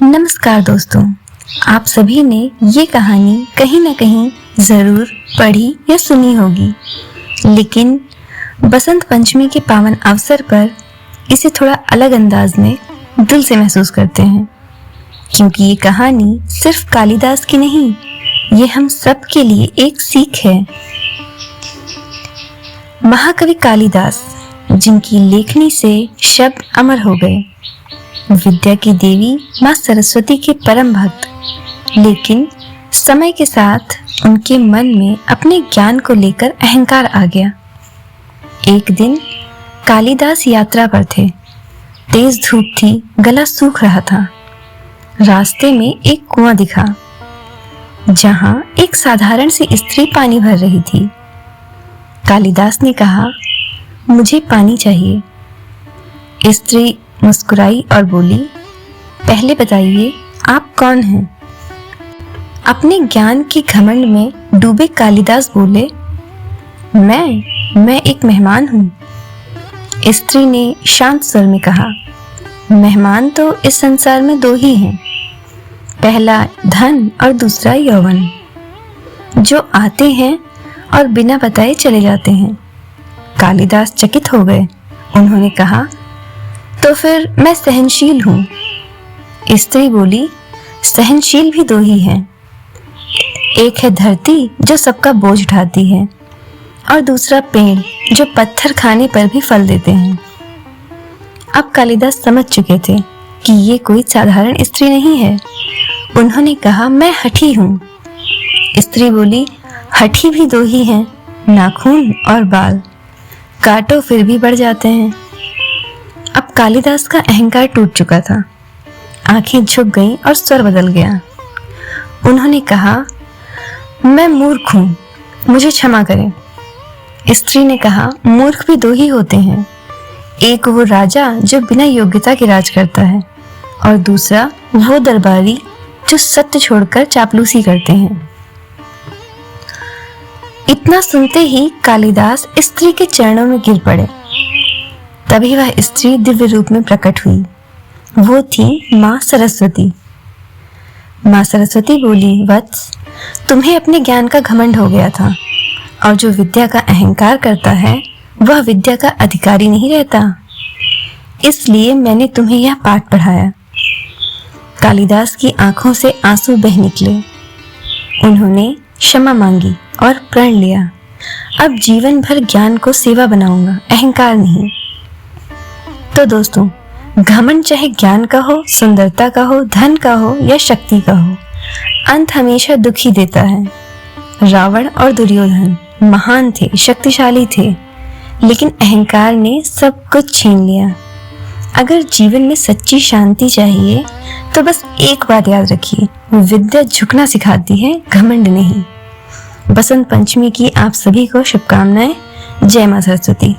नमस्कार दोस्तों, आप सभी ने ये कहानी कहीं ना कहीं ज़रूर पढ़ी या सुनी होगी, लेकिन बसंत पंचमी के पावन अवसर पर इसे थोड़ा अलग अंदाज में दिल से महसूस करते हैं, क्योंकि ये कहानी सिर्फ कालिदास की नहीं, ये हम सब के लिए एक सीख है। महाकवि कालिदास, जिनकी लेखनी से शब्द अमर हो गए, विद्या की देवी माँ सरस्वती के परम भक्त, लेकिन समय के साथ उनके मन में अपने ज्ञान को लेकर अहंकार आ गया। एक दिन कालिदास यात्रा पर थे। तेज धूप थी, गला सूख रहा था। रास्ते में एक कुआं दिखा, जहां एक साधारण सी स्त्री पानी भर रही थी। कालिदास ने कहा, मुझे पानी चाहिए। स्त्री मुस्कुराई और बोली, पहले बताइए आप कौन हैं? अपने ज्ञान की घमंड में डूबे कालिदास बोले, मैं एक मेहमान हूँ। स्त्री ने शांत स्वर में कहा, मेहमान तो इस संसार में दो ही हैं, पहला धन और दूसरा यौवन, जो आते हैं और बिना बताए चले जाते हैं। कालिदास चकित हो गए। उन्होंने कहा, तो फिर मैं सहनशील हूँ। स्त्री बोली, सहनशील भी दो ही हैं, एक है धरती जो सबका बोझ उठाती है, और दूसरा पेड़ जो पत्थर खाने पर भी फल देते हैं। अब कालिदास समझ चुके थे कि ये कोई साधारण स्त्री नहीं है। उन्होंने कहा, मैं हठी हूँ। स्त्री बोली, हठी भी दो ही हैं, नाखून और बाल, काटो फिर भी बढ़ जाते हैं। अब कालिदास का अहंकार टूट चुका था। आंखें झुक गईं और स्वर बदल गया। उन्होंने कहा, मैं मूर्ख हूँ, मुझे क्षमा करें। स्त्री ने कहा, मूर्ख भी दो ही होते हैं, एक वो राजा जो बिना योग्यता के राज करता है, और दूसरा वो दरबारी जो सत्य छोड़कर चापलूसी करते हैं। इतना सुनते ही कालिदास स्त्री के चरणों में गिर पड़े। तभी वह स्त्री दिव्य रूप में प्रकट हुई। वो थी माँ सरस्वती। माँ सरस्वती बोली, वत्स, तुम्हें अपने ज्ञान का घमंड हो गया था, और जो विद्या का अहंकार करता है वह विद्या का अधिकारी नहीं रहता। इसलिए मैंने तुम्हें यह पाठ पढ़ाया। कालिदास की आंखों से आंसू बह निकले। उन्होंने क्षमा मांगी और प्रण लिया, अब जीवन भर ज्ञान को सेवा बनाऊंगा, अहंकार नहीं। तो दोस्तों, घमंड चाहे ज्ञान का हो, सुंदरता का हो, धन का हो या शक्ति का हो, अंत हमेशा दुख ही देता है। रावण और दुर्योधन महान थे, शक्तिशाली थे, लेकिन अहंकार ने सब कुछ छीन लिया। अगर जीवन में सच्ची शांति चाहिए तो बस एक बात याद रखिए, विद्या झुकना सिखाती है, घमंड नहीं। बसंत पंचमी की आप सभी को शुभकामनाएं। जय मां सरस्वती।